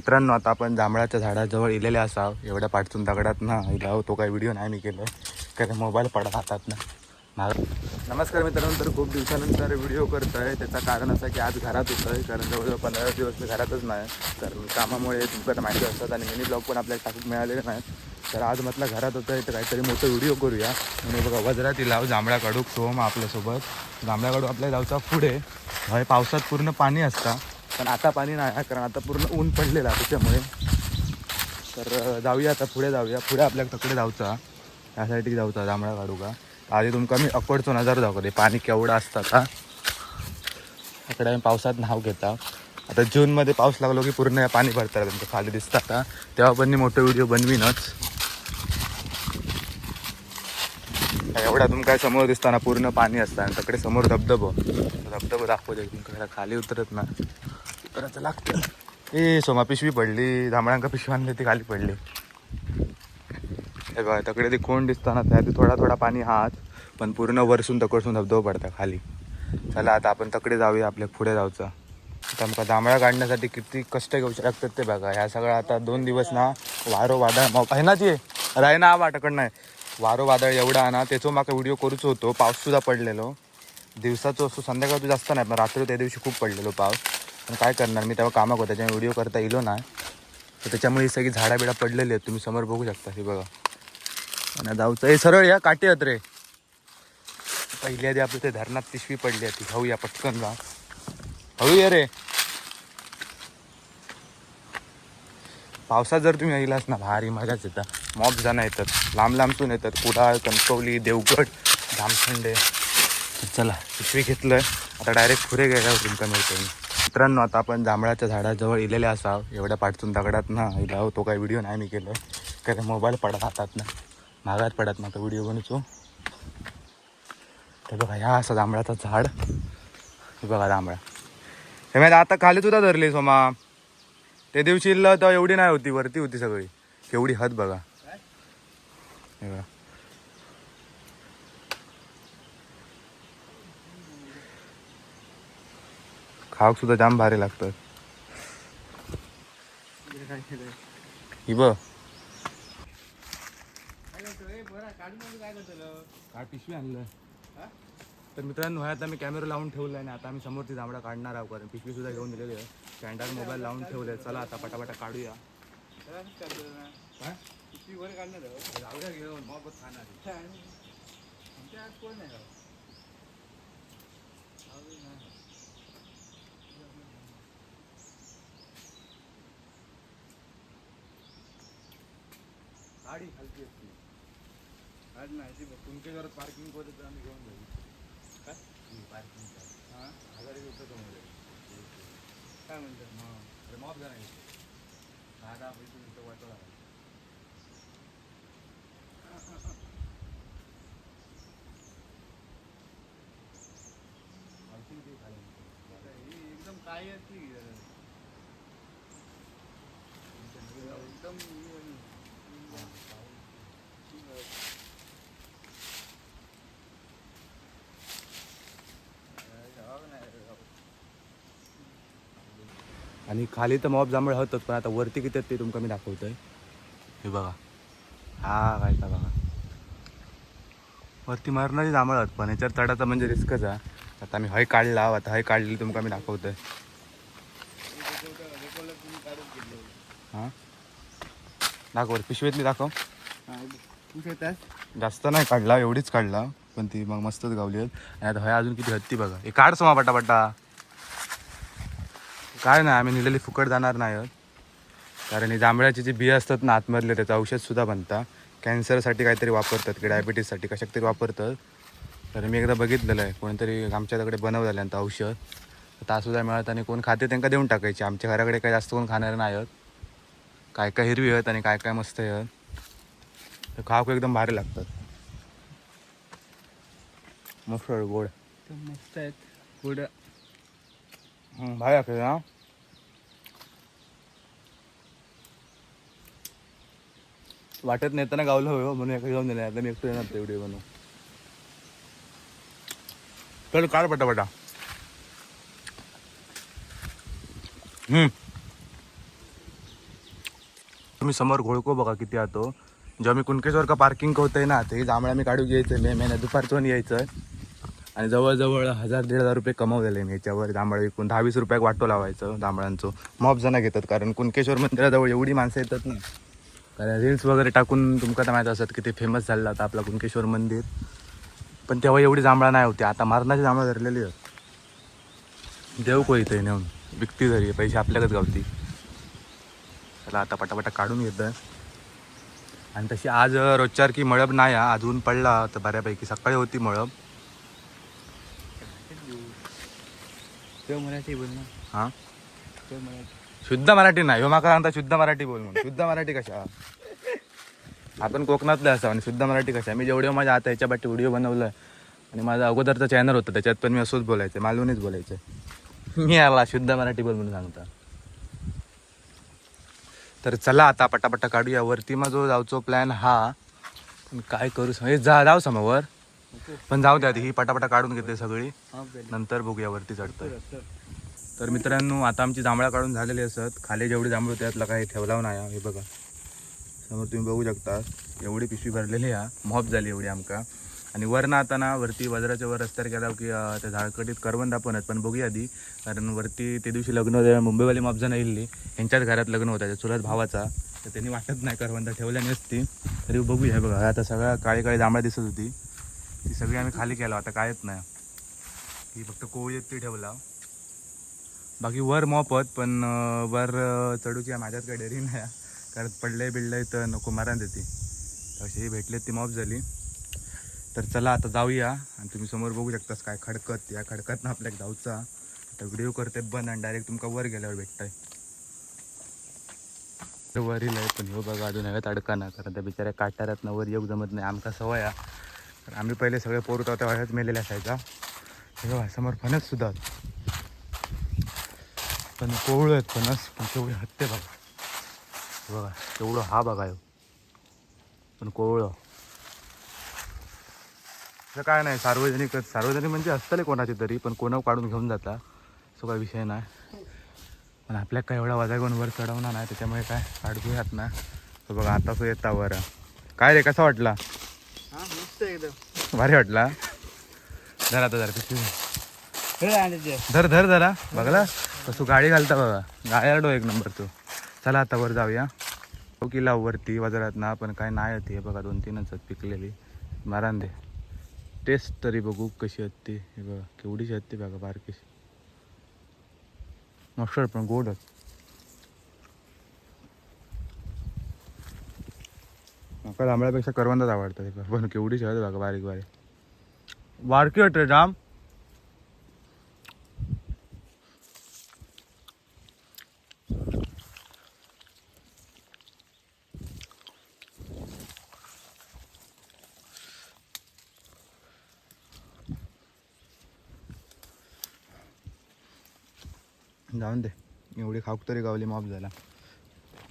मित्रांनो, आता आपण जांभळाच्या झाडाजवळ इलेले असाव. एवढ्या पाठचून दगडात ना इलाव तो काही व्हिडिओ नाही मी केलं कारण मोबाईल पडत हातात ना. नमस्कार मित्रांनो, तर खूप दिवसानंतर व्हिडिओ करतो आहे. त्याचं कारण असं की आज घरात होतं आहे, कारण जवळजवळ 15 दिवस मी घरातच नाही. कारण कामामुळे तुमच्याकडे माहिती असतात आणि मिनी ब्लॉग पण आपल्याला टाकून मिळालेले नाही. तर आज म्हटलं घरात होतं आहे तर काहीतरी मोठं व्हिडिओ करूया म्हणून बघा वजरात इलाव जांभळा काढू सोम आपल्यासोबत. जांभळा काढू आपल्या गावचा पुढे हय पावसात पूर्ण पाणी असतं, पण आता पाणी नाही कारण आता पूर्ण ऊन पडलेलं आहे त्याच्यामुळे. तर जाऊया आता पुढे जाऊया. पुढे आपल्या तकडे जाऊचा त्यासाठी जाऊचा जांभळा काढू का. आधी तुमका मी अकोडचो नजारा दाखवते पाणी केवढं असतं का. इकडे आम्ही पावसात नाव घेता. आता जूनमध्ये पाऊस लागलो की पूर्ण पाणी भरतात तुमचं खाली दिसतात का, तेव्हा पण मी मोठं व्हिडिओ बनवीनच. एवढा तुमका समोर दिसताना पूर्ण पाणी असतं आणि तकडे समोर धबधबो दाखवते तुमका. खाली उतरत ना उतरायचं लागतं. ए सोमा पिशवी पडली, जांभळांका पिशवी आणली ती खाली पडली. हे बघा तकडे ती कोण दिसताना त्या थोडा थोडा पाणी हात, पण पूर्ण वरसून तकडसून धबधबा पडता खाली. चला आता आपण तकडे जाऊया, आपल्या पुढे जाऊचं. आता आमका जांभळा काढण्यासाठी किती कष्ट घेऊ लागतात ते बघा. ह्या सगळं आता 2 दिवस ना वारो वादळ आहे ना, ती राय ना वाटकड नाही वारो वादळ एवढा ना त्याचो माका व्हिडिओ करूच होतो. पाऊससुद्धा पडलेलो दिवसाचो असतो, संध्याकाळचं जास्त नाही पण रात्री त्या दिवशी खूप पडलेलो पाऊस. पण काय करणार, मी तेव्हा कामाक होता त्याच्यामुळे व्हिडिओ करता येलो नाही. तर त्याच्यामुळे ही सगळी झाडा बिडा पडलेली आहेत, तुम्ही समोर बघू शकता. हे बघा आणि जाऊचं हे सरळ या काठी आहेत रे. पहिली आधी आपल्या ते धरणात पिशवी पडली आहे ती खाऊया पटकन जा. हळू ये रे. पावसात जर तुम्ही येईलास ना भारी मजाच येतात. मॉब जण येतात लांब लांबतून येतात, कुडाळ, कणकवली, देवगड, जामखंडे. चला पिशवी घेतलंय आता डायरेक्ट पुढे गेल्यावर तुमका मिळतो. मित्रांनो, आता आपण जांभळाच्या झाडाजवळ इलेले असाव. एवढ्या पाठचून दगडात ना इलाव तो काही व्हिडिओ नाही मी केलं कारण मोबाईल पडत हातात ना महागात पडत ना तो व्हिडिओ बनवतो. तर बघा ह्या असं जांभळाचं झाड. हे बघा जांभळा हे माहिती आता खाली सुद्धा धरली सोमा. त्या दिवशी इल्ल तर एवढी नाही होती, वरती होती सगळी. केवढी हद बघा. हे बघा खाऊक सुद्धा जाम भारी लागतं. ही बघ काय पिशवी आणलं. तर मित्रांनो आता मी कॅमेरा लावून ठेवला आहे आणि आता आम्ही समोर ती जांभळा काढणार आहोत कारण पिशवी सुद्धा घेऊन दिलेली आहे. स्टँडवर मोबाईल लावून ठेवले. चला आता पटापटा काढूया. पिशवी वर काढणार जाऊया घेऊन मग खाणार कोण नाही. गाडी हलकी असते गाडी नाही बघ. तुमच्या घरात पार्किंग होते तर आम्ही घेऊन जाऊ. काय पार्किंग हां 1000 रुपये कमवले. काय म्हणतात मग मॉप झाला 10 पैसे इथं वाटला. एकदम काय एकदम आणि खाली तर मॉब जांभळ होतच, पण आता वरती किती ते तुमका मी दाखवतोय. हे बघा हा काय का बघा वरती मारणारी जांभळ आहेत, पण याच्यावर चढायचा म्हणजे रिस्कच आहे. आता मी हय काढला, आता हय काढली तुमका मी दाखवतोय. हां दाखव पिशवीतली दाखव. जास्त नाही काढला, एवढीच काढला पण ती मग मस्तच गावली आहेत. आणि आता हय अजून किती हत्ती बघा. हे काढ सोमा पटापटा. काय नाही आम्ही निलेली फुकट जाणार नाही आहोत, कारण ही जांभळाची जी बिया असतात ना आतमधले त्याचं औषधसुद्धा बनतात. कॅन्सरसाठी काहीतरी वापरतात की डायबिटीजसाठी कशाक तरी वापरतात. तर मी एकदा बघितलेलं आहे कोणीतरी आमच्याकडे बनवलेलं आहे औषध. तासुद्धा मिळत आणि कोण खाते त्यांना देऊन टाकायचे. आमच्या घराकडे काही जास्त कोण खाणार नाही आहेत. काय काय हिरवी आहेत आणि काय काय मस्त आहेत. तर खाऊ एकदम भारी लागतात. मस्त गोड मस्त आहेत गोड. भारी लागते ना. वाटत नेताना गावलं हो म्हणून एका घेऊन दिलं. आता मी एकटं येणार व्हिडिओ बनवू. चल काढ पटापटा. तुम्ही समोर घोळको बघा किती आतो. जेव्हा मी कुणकेश्वर का पार्किंग होतंय ना ते जांभळा मी काढू घ्यायचं मे महिन्यात दुपारचं यायचं आणि जवळजवळ 1000-1500 रुपये कमवलेले मी याच्यावर. जांभळा विकून 10-20 रुपयाक वाटो लावायचं जांभळांचं. मॉप जण घेतात कारण कुणकेश्वर मंदिराजवळ एवढी माणसं येतात ना. कारण रील्स वगैरे टाकून तुमका तर माहीत असत किती फेमस झालं आता आपला कुणकेश्वर मंदिर. पण तेव्हा एवढी जांभळा नाही होती. आता मारणाची जांभळा धरलेली आहेत. देऊ को इथे नेऊन विकती धरी पैसे आपल्याकच गावती. चला आता पटापटा काढून घेतं. आणि तशी आज रोजच्यार की मळब नाही अजून पडला तर बऱ्यापैकी. सकाळी होती मळब. हां शुद्ध मराठी नाही. ह्यो माका सांगता शुद्ध मराठी बोल म्हणून. शुद्ध मराठी कशा आपण कोकणातले असा आणि शुद्ध मराठी कशा. मी जेवढे माझ्या आता ह्याच्यासाठी व्हिडिओ बनवलं आणि माझा अगोदरचा चॅनल होता त्याच्यात पण मी असंच बोलायचं मालवणीच बोलायचं. मी आला शुद्ध मराठी बोल म्हणून सांगता. तर चला आता पटापटा काढूया. वरती मग जो जाऊचो प्लॅन हा. पण काय करू जाऊ समोर पण जाऊ द्या. ही पटापटा काढून घेते सगळी नंतर बघूया वरती चढतोय. तर मित्रांनो आता आमची जांभळा काढून झालेली असत. खाली जेवढी जांभळ होती त्यातला काही ठेवला नाही. हे बघा समोर तुम्ही बघू शकता एवढी पिशवी भरलेली हा. मॉप झाली एवढी आमका. आणि वरनं आता ना वरती बाजाराच्या वर रस्त्यावर गेला की त्या झाडकटीत करवंद पण आहेत. पण बघूया आधी कारण वरती ते दिवशी लग्न होतं मुंबईवाली मॉपजण येईल यांच्याच घरात लग्न होतं त्या चुलत भावाचा. तर त्यांनी वाटत नाही करवंद ठेवल्या नसती तरी बघूया. हे बघा आता सगळ्या काळी काळी जांभळा दिसत होती ती सगळी आम्ही खाली केला. आता कायच नाही. ही फक्त कोळी ती ठेवला. बाकी वर मॉपत पण वर चढूची माझ्यात काही डेरी नाही कारण पडलंय बिडलंय तर नको मारा देते. अशी भेटले ती मॉप झाली. तर चला आता जाऊया. आणि तुम्ही समोर बघू शकतास काय खडकत. या खडकत ना आपल्याक जाऊचा. आता व्हिडिओ करते बंद आणि डायरेक्ट तुमका वर गेल्यावर भेटताय. वरील आहे पण हो बघा अजून हव्यात अडकाना कारण त्या बिचाऱ्या काटाऱ्यात वर योग जमत नाही. आमका सवय आहे कारण आम्ही पहिले सगळे पोरत होत्या वाळ्यात मेलेले असायचा. हे बघा समोर फणस सुद्धा पण कोवळं आहेत फणस पण तेवढे हत्ते बघा. बघा तेवढं हा बघा पण कोवळं. असं काय नाही सार्वजनिकच. सार्वजनिक म्हणजे असतले कोणाची तरी पण कोणावर काढून घेऊन जाता असं काही विषय नाही. पण आपल्याला काय एवढा वाजागून वर चढवणार नाही त्याच्यामुळे काय काढूयात ना. तर बघा आता तो येता वर. काय रे कसा वाटला? भारी वाटला. जरा आता जरा धर जरा बघला कसं गाडी घालता बघा. गायडो एक नंबर तो. चला आता वर जाऊया. हो किल्ला वरती बाजारात ना पण काय नाही होती. हे बघा 2-3च पिकलेली मारान दे. टेस्ट तरी बघू कशी असते. हे बघा केवढीशी असते बघा बारकीशी. मस्त पण गोडच. मका जांभळ्यापेक्षा करवंदच आवडतात. पण केवढीशी आहेत बघा बारीक बारीक. बारकी वाटते जाम. जाऊन दे एवढी खाऊक तरी गावली मॉप झाला.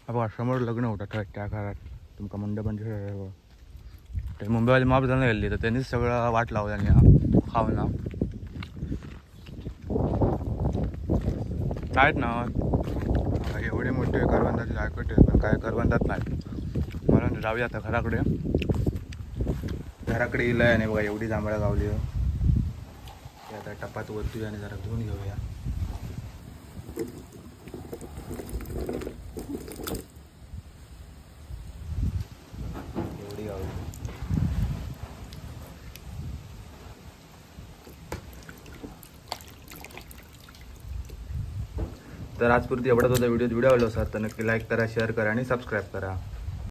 बघा समोर लग्न होतं त्या घरात तुमका मंडप म्हणजे ते मुंबईवाली मॉप झालं गेली तर त्यांनीच सगळं वाट लावलं आणि खाऊ ना नाहीत ना. एवढे मोठे करवंदाचे जायकट आहे पण काय करवंदात नाही. मला जाऊया आता घराकडे. घराकडे येईल आणि बघा एवढी जांभळा गावली. आता टपात वरतूया आणि जरा धुवून घेऊया. एवढी गावली. तर आजपुरती एवढाच होता व्हिडिओ आवडला असेल तर नक्की लाईक करा, शेअर करा आणि सबस्क्राईब करा.